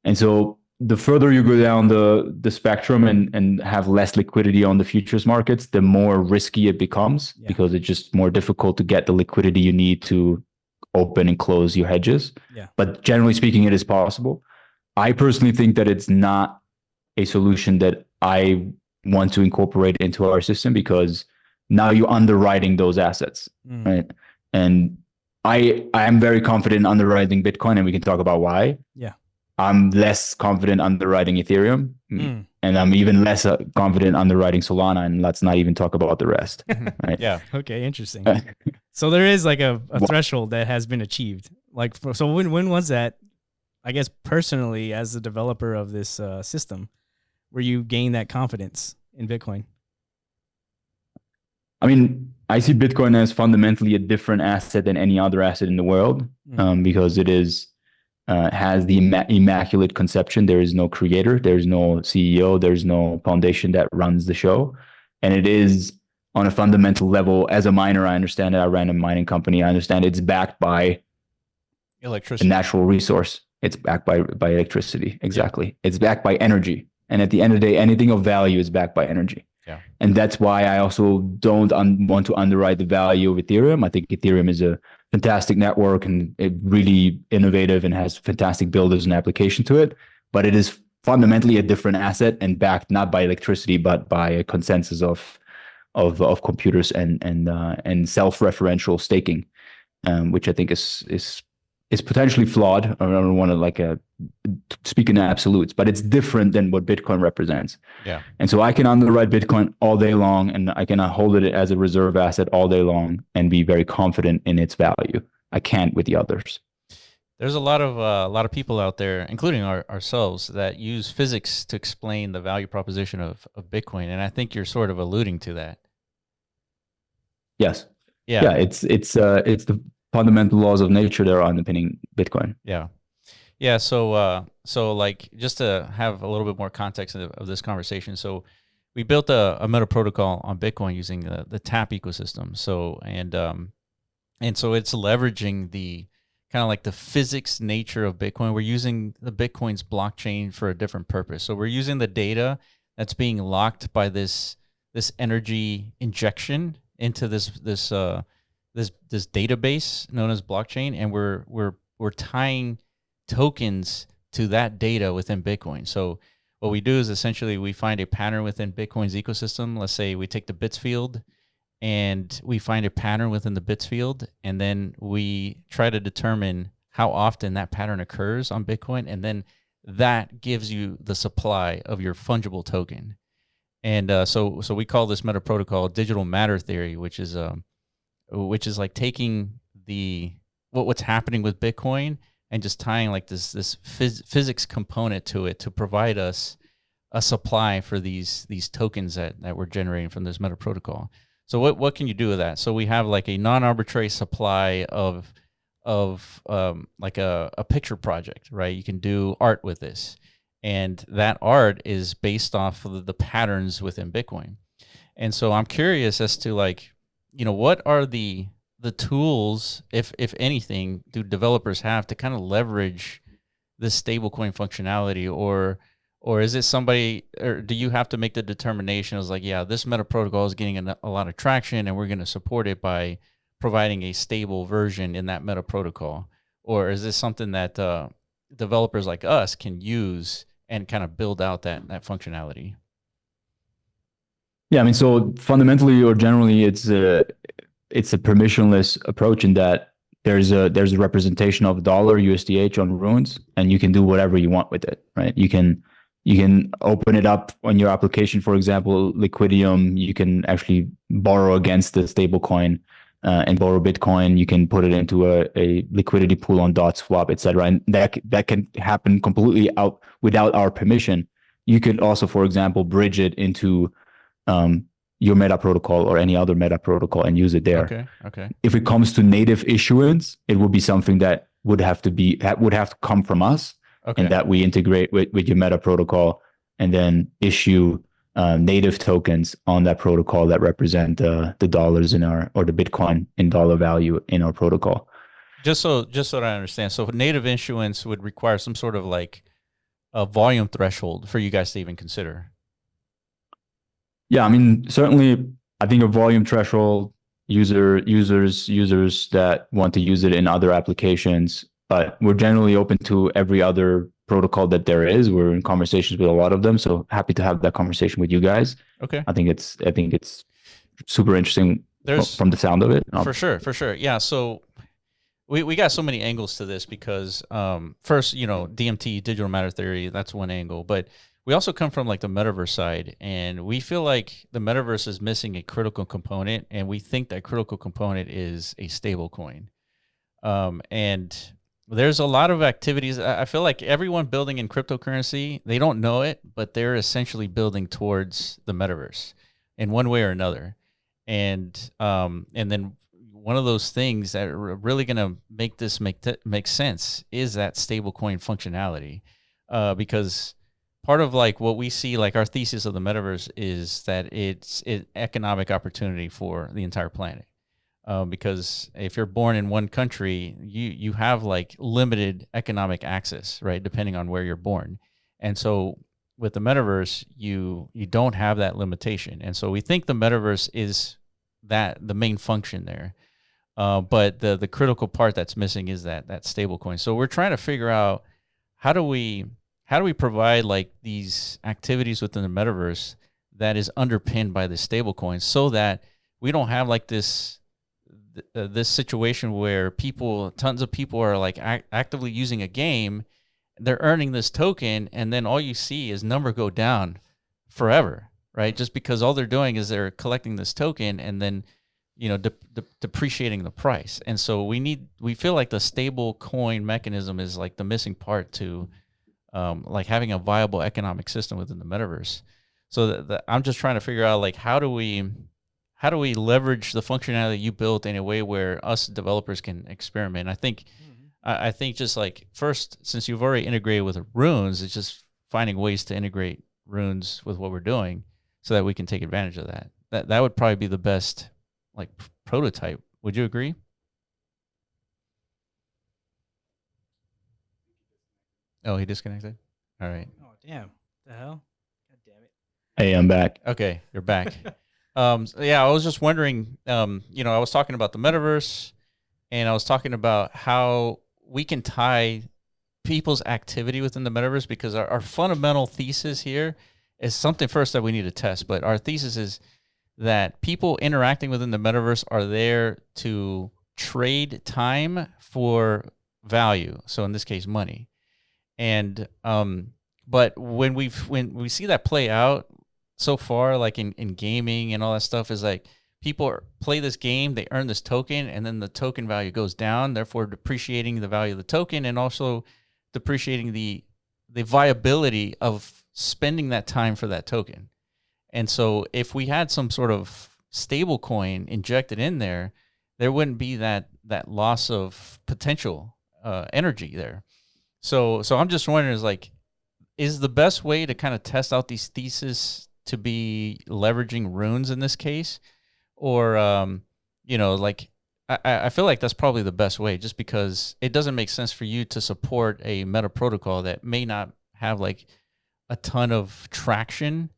And so the further you go down the spectrum and have less liquidity on the futures markets, the more risky it becomes because it's just more difficult to get the liquidity you need to open and close your hedges. But generally speaking, it is possible. I personally think that it's not a solution that I want to incorporate into our system because now you're underwriting those assets, right? And I am very confident in underwriting Bitcoin, and we can talk about why. Yeah. I'm less confident underwriting Ethereum, and I'm even less confident underwriting Solana, and let's not even talk about the rest. Right? Yeah. Okay. Interesting. So there is like a threshold that has been achieved. Like, so when was that? I guess personally, as the developer of this system, where you gain that confidence in Bitcoin? I mean, I see Bitcoin as fundamentally a different asset than any other asset in the world, because it is has the immaculate conception. There is no creator, there's no CEO, there's no foundation that runs the show. And it is on a fundamental level, as a miner, I understand it. I ran a mining company. I understand it's backed by electricity, a natural resource. It's backed by electricity. Exactly. Yeah. It's backed by energy. And at the end of the day, anything of value is backed by energy. Yeah. And that's why I also don't want to underwrite the value of Ethereum. I think Ethereum is a fantastic network and it really innovative and has fantastic builders and application to it. But it is fundamentally a different asset and backed not by electricity, but by a consensus of computers and self-referential staking, which I think is potentially flawed. I don't want to speak in absolutes, but it's different than what Bitcoin represents. Yeah. And so I can underwrite Bitcoin all day long, and I can hold it as a reserve asset all day long and be very confident in its value. I can't with the others. There's a lot of people out there, including ourselves, that use physics to explain the value proposition of Bitcoin, and I think you're sort of alluding to that. Yes. Yeah. Yeah. It's the fundamental laws of nature that are underpinning Bitcoin. Yeah. Yeah. So like, just to have a little bit more context of this conversation. So we built a meta protocol on Bitcoin using the TAP ecosystem. So, and so it's leveraging the kind of like the physics nature of Bitcoin. We're using the Bitcoin's blockchain for a different purpose. So we're using the data that's being locked by this energy injection into this database known as blockchain, and we're tying tokens to that data within Bitcoin. So what we do is essentially we find a pattern within Bitcoin's ecosystem. Let's say we take the bits field and we find a pattern within the bits field, and then we try to determine how often that pattern occurs on Bitcoin, and then that gives you the supply of your fungible token. And so we call this meta protocol digital matter theory, which is like taking what's happening with Bitcoin and just tying like this physics component to it to provide us a supply for these tokens that we're generating from this meta protocol. So what can you do with that? So we have like a non-arbitrary supply of like a picture project, right? You can do art with this, and that art is based off of the patterns within Bitcoin. And so I'm curious as to, like, what are the tools, if anything, do developers have to kind of leverage this stablecoin functionality, or is it somebody, or do you have to make the determination as like, yeah, this meta protocol is getting a lot of traction and we're going to support it by providing a stable version in that meta protocol? Or is this something that developers like us can use and kind of build out that functionality? Yeah, I mean, so fundamentally or generally, it's a permissionless approach in that there's a representation of dollar USDh on runes, and you can do whatever you want with it, right? You can open it up on your application, for example, Liquidium. You can actually borrow against the stablecoin and borrow Bitcoin. You can put it into a liquidity pool on DotSwap, etc. And that can happen completely out without our permission. You could also, for example, bridge it into your meta protocol or any other meta protocol and use it there. Okay. If it comes to native issuance, it would be something that would have to come from us, and that we integrate with your meta protocol and then issue native tokens on that protocol that represent the dollars or the Bitcoin in dollar value in our protocol. Just so that I understand, so native issuance would require some sort of like a volume threshold for you guys to even consider. Yeah, I mean, certainly, I think a volume threshold, users that want to use it in other applications, but we're generally open to every other protocol that there is. We're in conversations with a lot of them, so happy to have that conversation with you guys. Okay. I think it's super interesting from the sound of it. For sure. Yeah, so we got so many angles to this because first, DMT, digital matter theory, that's one angle, but we also come from like the metaverse side, and we feel like the metaverse is missing a critical component, and we think that critical component is a stable coin. And there's a lot of activities. I feel like everyone building in cryptocurrency, they don't know it, but they're essentially building towards the metaverse in one way or another. And then one of those things that are really going to make this make sense is that stablecoin functionality, because part of like what we see, like our thesis of the metaverse, is that it's an economic opportunity for the entire planet. Because if you're born in one country, you have like limited economic access, right? Depending on where you're born. And so with the metaverse, you don't have that limitation. And so we think the metaverse is the main function there. But the critical part that's missing is that stable coin. So we're trying to figure out how do we provide like these activities within the metaverse that is underpinned by the stable coins, so that we don't have like this situation where tons of people are like actively using a game, they're earning this token, and then all you see is number go down forever, right? Just because all they're doing is they're collecting this token and then, depreciating the price. And so we feel like the stable coin mechanism is like the missing part to like having a viable economic system within the metaverse. So I'm just trying to figure out like how do we leverage the functionality you built in a way where us developers can experiment? I think just like first, since you've already integrated with runes, it's just finding ways to integrate runes with what we're doing so that we can take advantage of that. That would probably be the best like prototype. Would you agree? Oh, he disconnected? All right. Oh, damn. The hell? God damn it. Hey, I'm back. Okay, you're back. Yeah, I was just wondering, I was talking about the metaverse, and I was talking about how we can tie people's activity within the metaverse, because our fundamental thesis here is something first that we need to test. But our thesis is that people interacting within the metaverse are there to trade time for value. So in this case, money. And but when we see that play out so far, like in gaming and all that stuff, is like people play this game, they earn this token, and then the token value goes down, therefore depreciating the value of the token, and also depreciating the viability of spending that time for that token. And so if we had some sort of stable coin injected in there, there wouldn't be that loss of potential energy there. So I'm just wondering, is the best way to kind of test out these theses to be leveraging runes in this case? Or, I feel like that's probably the best way, just because it doesn't make sense for you to support a meta protocol that may not have like a ton of traction.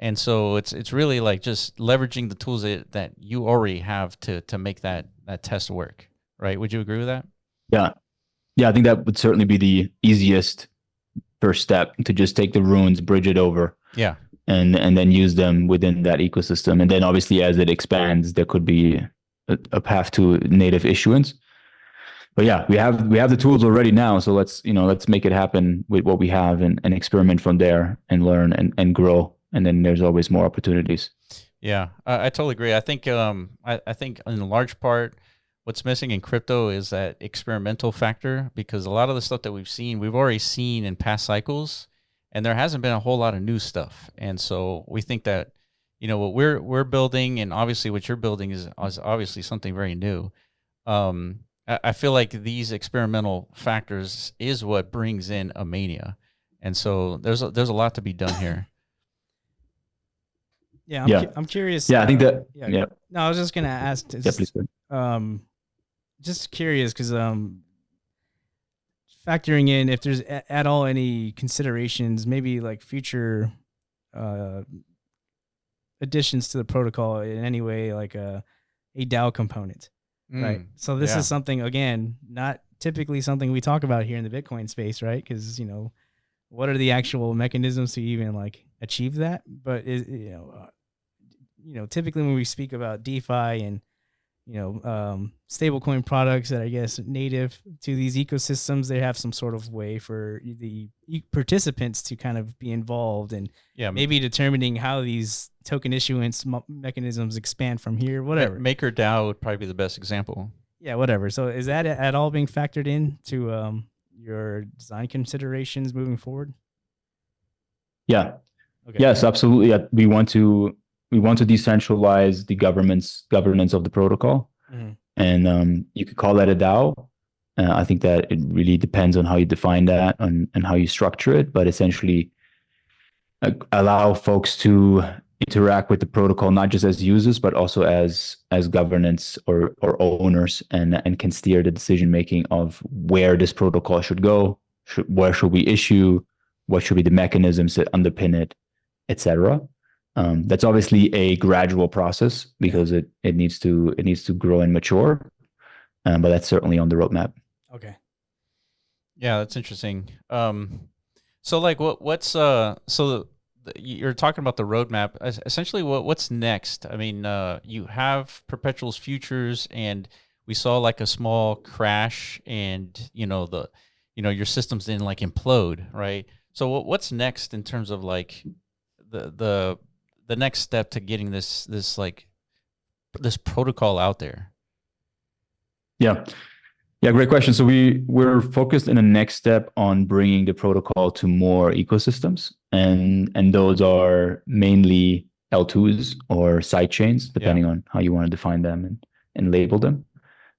And so it's really like just leveraging the tools that you already have to make that test work, right? Would you agree with that? Yeah. Yeah, I think that would certainly be the easiest first step, to just take the runes, bridge it over. Yeah. And then use them within that ecosystem. And then obviously as it expands, there could be a path to native issuance. But yeah, we have the tools already now. So let's make it happen with what we have, and experiment from there, and learn and grow. And then there's always more opportunities. Yeah, I totally agree. I think I think in large part, what's missing in crypto is that experimental factor, because a lot of the stuff that we've already seen in past cycles, and there hasn't been a whole lot of new stuff. And so we think that, what we're building, and obviously what you're building is obviously something very new. I feel like these experimental factors is what brings in a mania. And so there's a lot to be done here. Yeah, I'm curious. Yeah, I think that. Yeah. No, I was just gonna ask. Please. Just curious, because factoring in if there's at all any considerations, maybe like future additions to the protocol in any way, like a DAO component, right? So this is something, again, not typically something we talk about here in the Bitcoin space, right? Because what are the actual mechanisms to even like achieve that? But typically when we speak about DeFi and stablecoin products that I guess native to these ecosystems, they have some sort of way for the participants to kind of be involved, and maybe determining how these token issuance mechanisms expand from here, whatever. MakerDAO would probably be the best example. Yeah, whatever. So is that at all being factored in to your design considerations moving forward? Yeah. Okay. Yes, absolutely. We want to decentralize the governance of the protocol. Mm-hmm. and you could call that a DAO. I think that it really depends on how you define that and how you structure it, but essentially allow folks to interact with the protocol not just as users but also as governance or owners, and can steer the decision making of where this protocol should go, where should we issue, what should be the mechanisms that underpin it, etc. That's obviously a gradual process because it needs to grow and mature, but that's certainly on the roadmap. Okay. Yeah, that's interesting. So like you're talking about the roadmap. Essentially, what's next? I mean, you have perpetuals futures, and we saw like a small crash, and your systems didn't like implode, right? So what's next in terms of like the next step to getting this protocol out there? Yeah, great question. So we're focused in the next step on bringing the protocol to more ecosystems, and those are mainly L2s or sidechains, depending on how you want to define them and label them.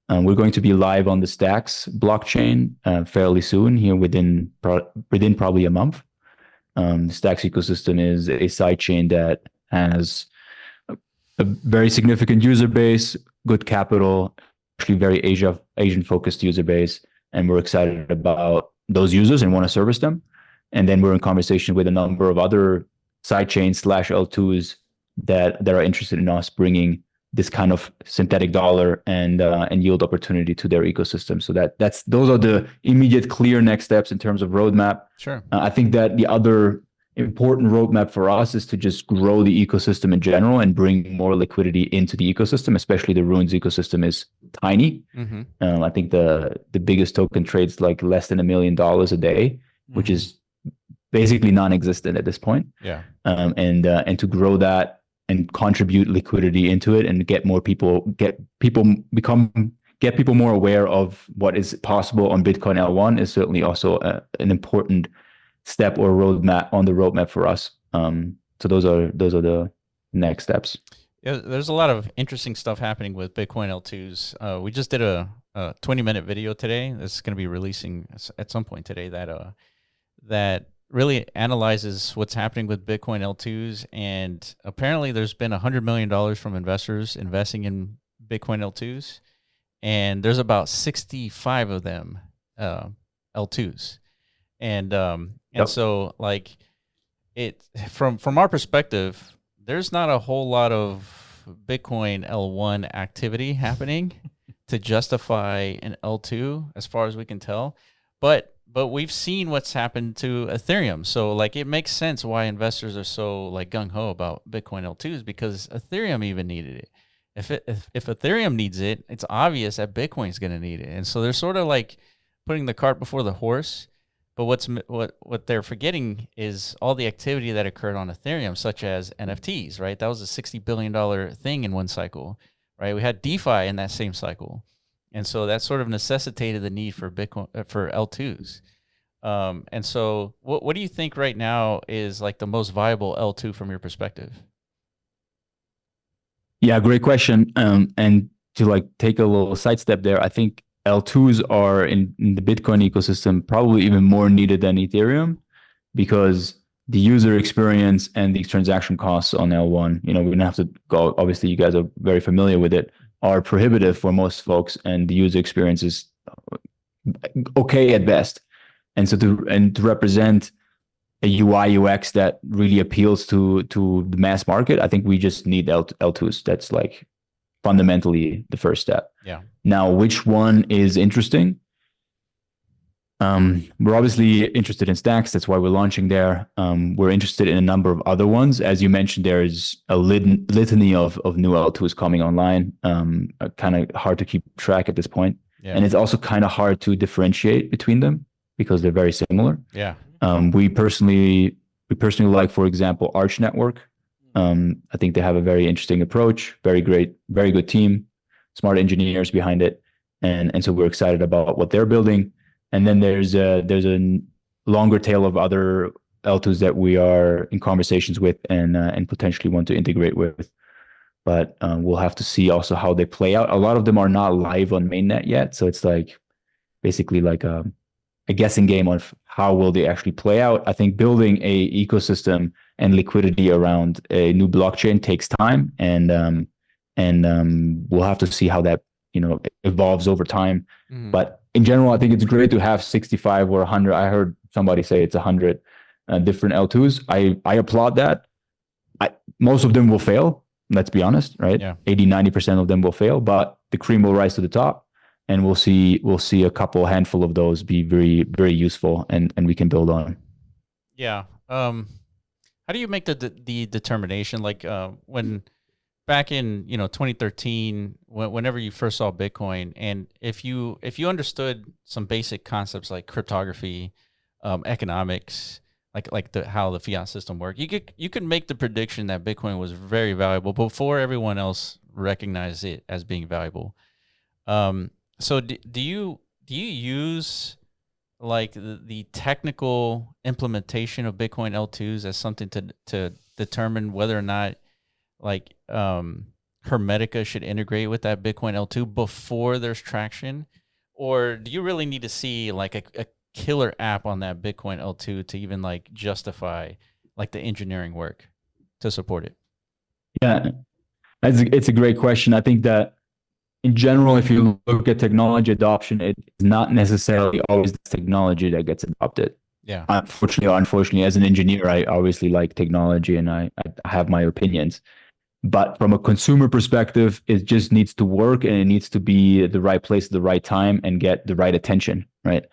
We're going to be live on the Stacks blockchain fairly soon, here within probably a month. The Stacks ecosystem is a sidechain that has a very significant user base, good capital, actually very Asian focused user base, and we're excited about those users and want to service them. And then we're in conversation with a number of other sidechains / L2s that are interested in us bringing this kind of synthetic dollar and yield opportunity to their ecosystem. So those are the immediate clear next steps in terms of roadmap. Sure. I think that the other important roadmap for us is to just grow the ecosystem in general and bring more liquidity into the ecosystem, especially the Runes ecosystem is tiny. Mm-hmm. I think the biggest token trades like less than $1 million a day, which is basically non-existent at this point. Yeah. And to grow that and contribute liquidity into it and get people more aware of what is possible on Bitcoin L1 is certainly also an important step or roadmap on the roadmap for us. So those are the next steps. Yeah, there's a lot of interesting stuff happening with Bitcoin L2s. We just did a 20-minute video today. That's going to be releasing at some point today that really analyzes what's happening with Bitcoin L2s. And apparently there's been $100 million from investors investing in Bitcoin L2s. And there's about 65 of them L2s. And so like from our perspective, there's not a whole lot of Bitcoin L1 activity happening to justify an L2 as far as we can tell. But we've seen what's happened to Ethereum. So like it makes sense why investors are so like gung-ho about Bitcoin L2s, because Ethereum even needed it. If Ethereum needs it, it's obvious that Bitcoin's going to need it. And so they're sort of like putting the cart before the horse. But what they're forgetting is all the activity that occurred on Ethereum, such as NFTs, right? That was a $60 billion thing in one cycle, right? We had DeFi in that same cycle. And so that sort of necessitated the need for Bitcoin, for L2s. And so what do you think right now is like the most viable L2 from your perspective? Yeah, great question. And to like take a little sidestep there, I think L2s are in the Bitcoin ecosystem probably even more needed than Ethereum, because the user experience and the transaction costs on L1, we don't have to go, obviously you guys are very familiar with it, are prohibitive for most folks, and the user experience is okay at best. And so to represent a UI UX that really appeals to the mass market, I think we just need L2s. That's like fundamentally the first step. Yeah. Now, which one is interesting? We're obviously interested in Stacks. That's why we're launching there. We're interested in a number of other ones. As you mentioned, there's a litany of new L2s coming online. Kind of hard to keep track at this point. Yeah. And it's also kind of hard to differentiate between them because they're very similar. Yeah. We personally like, for example, Arch Network. I think they have a very interesting approach, very good team, smart engineers behind it. And so we're excited about what they're building. And then there's a longer tail of other L2s that we are in conversations with and potentially want to integrate with. but we'll have to see also how they play out. A lot of them are not live on mainnet yet, so it's like basically like a guessing game of how will they actually play out. I think building a ecosystem and liquidity around a new blockchain takes time, and we'll have to see how that evolves over time. Mhm. But in general, I think it's great to have 65 or 100. I heard somebody say it's 100 different L2s. I applaud that. Most of them will fail. Let's be honest, right? Yeah. 80-90% of them will fail, but the cream will rise to the top, and we'll see a handful of those be very, very useful, and we can build on. Yeah. How do you make the determination? Like when back in 2013, whenever you first saw Bitcoin, and if you understood some basic concepts like cryptography, economics, like how the fiat system worked, you could make the prediction that Bitcoin was very valuable before everyone else recognized it as being valuable. So do you use like the technical implementation of Bitcoin L2s as something to determine whether or not like Hermetica should integrate with that Bitcoin L2 before there's traction? Or do you really need to see like a killer app on that Bitcoin L2 to even like justify like the engineering work to support it? Yeah, it's a great question. I think that in general, if you look at technology adoption, it's not necessarily always the technology that gets adopted. Yeah. Unfortunately or unfortunately, as an engineer, I obviously like technology and I have my opinions. But from a consumer perspective, it just needs to work, and it needs to be at the right place at the right time and get the right attention, right?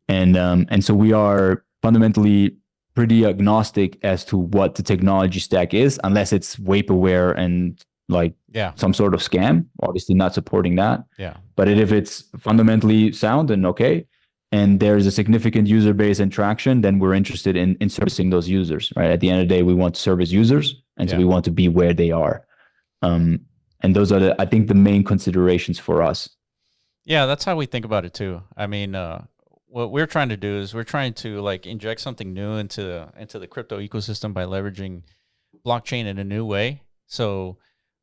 And so we are fundamentally pretty agnostic as to what the technology stack is, unless it's vaporware and like some sort of scam. Obviously not supporting that. Yeah. But if it's fundamentally sound and okay, and there's a significant user base and traction, then we're interested in servicing those users, right? At the end of the day, we want to service users, and so we want to be where they are. And those are I think the main considerations for us. Yeah, that's how we think about it too. I mean, what we're trying to do is we're trying to like inject something new into the crypto ecosystem by leveraging blockchain in a new way. So,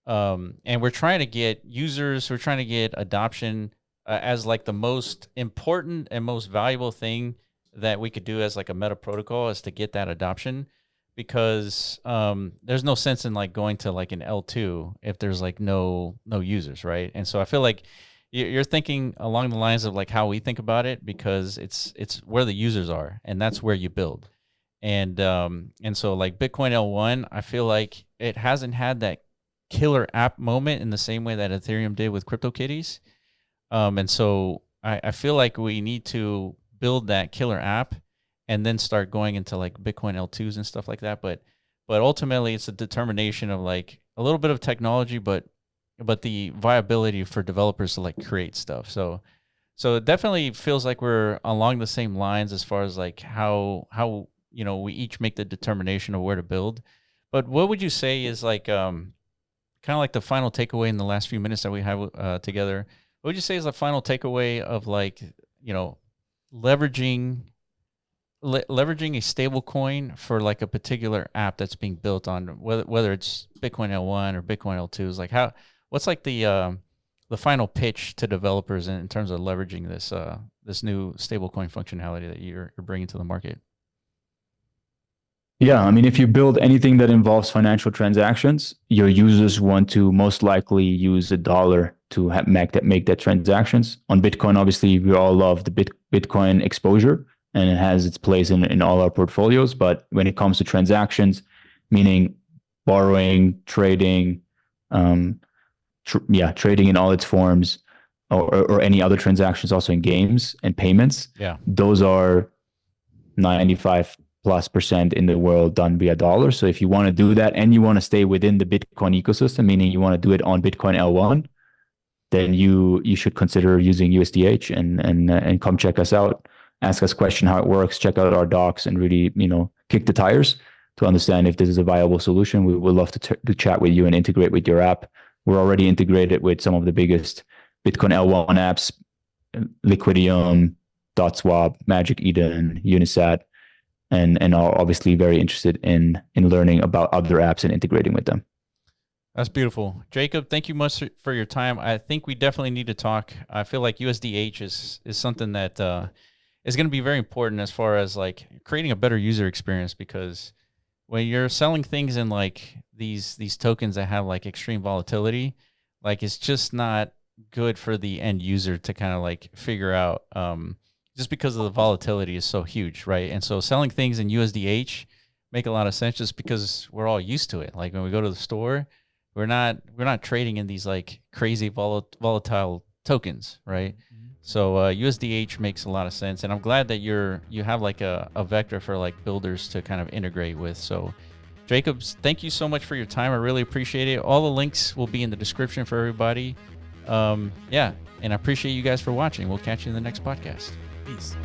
and we're trying to get users, we're trying to get adoption as like the most important and most valuable thing that we could do as like a meta protocol is to get that adoption, because there's no sense in like going to like an L2 if there's like no users, right? And so I feel like you're thinking along the lines of like how we think about it, because it's where the users are, and that's where you build. And so like Bitcoin L1, I feel like it hasn't had that killer app moment in the same way that Ethereum did with CryptoKitties. And so I feel like we need to build that killer app and then start going into like Bitcoin L2s and stuff like that. But ultimately it's a determination of like a little bit of technology, but the viability for developers to like create stuff. So it definitely feels like we're along the same lines as far as like how we each make the determination of where to build. But what would you say is like kind of like the final takeaway in the last few minutes that we have together? What would you say is the final takeaway of like leveraging a stable coin for like a particular app that's being built on, whether it's Bitcoin L1 or Bitcoin L2? Is like what's like the final pitch to developers in terms of leveraging this new stablecoin functionality that you're bringing to the market? Yeah, I mean, if you build anything that involves financial transactions, your users want to most likely use a dollar to make that transactions. On Bitcoin, obviously, we all love the Bitcoin exposure, and it has its place in all our portfolios. But when it comes to transactions, meaning borrowing, trading, trading in all its forms, or any other transactions, also in games and payments, those are 95+% in the world done via dollar. So if you want to do that and you want to stay within the Bitcoin ecosystem, meaning you want to do it on Bitcoin L1, then you should consider using USDh and come check us out, ask us question how it works, check out our docs, and really kick the tires to understand if this is a viable solution. We would love to chat with you and integrate with your app. We're already integrated with some of the biggest Bitcoin L1 apps, Liquidity, DotSwap, Magic Eden, Unisat, and are obviously very interested in learning about other apps and integrating with them. That's beautiful. Jacob, thank you much for your time. I think we definitely need to talk. I feel like USDH is something that is going to be very important as far as like creating a better user experience, because when you're selling things in like these tokens that have like extreme volatility, like it's just not good for the end user to kind of like figure out, just because of the volatility is so huge, right? And so selling things in USDH make a lot of sense just because we're all used to it. Like when we go to the store, we're not trading in these like crazy volatile tokens, right? So USDH makes a lot of sense, and I'm glad that you have like a vector for like builders to kind of integrate with. So Jacobs, thank you so much for your time. I really appreciate it. All the links will be in the description for everybody. Yeah, and I appreciate you guys for watching. We'll catch you in the next podcast. Peace.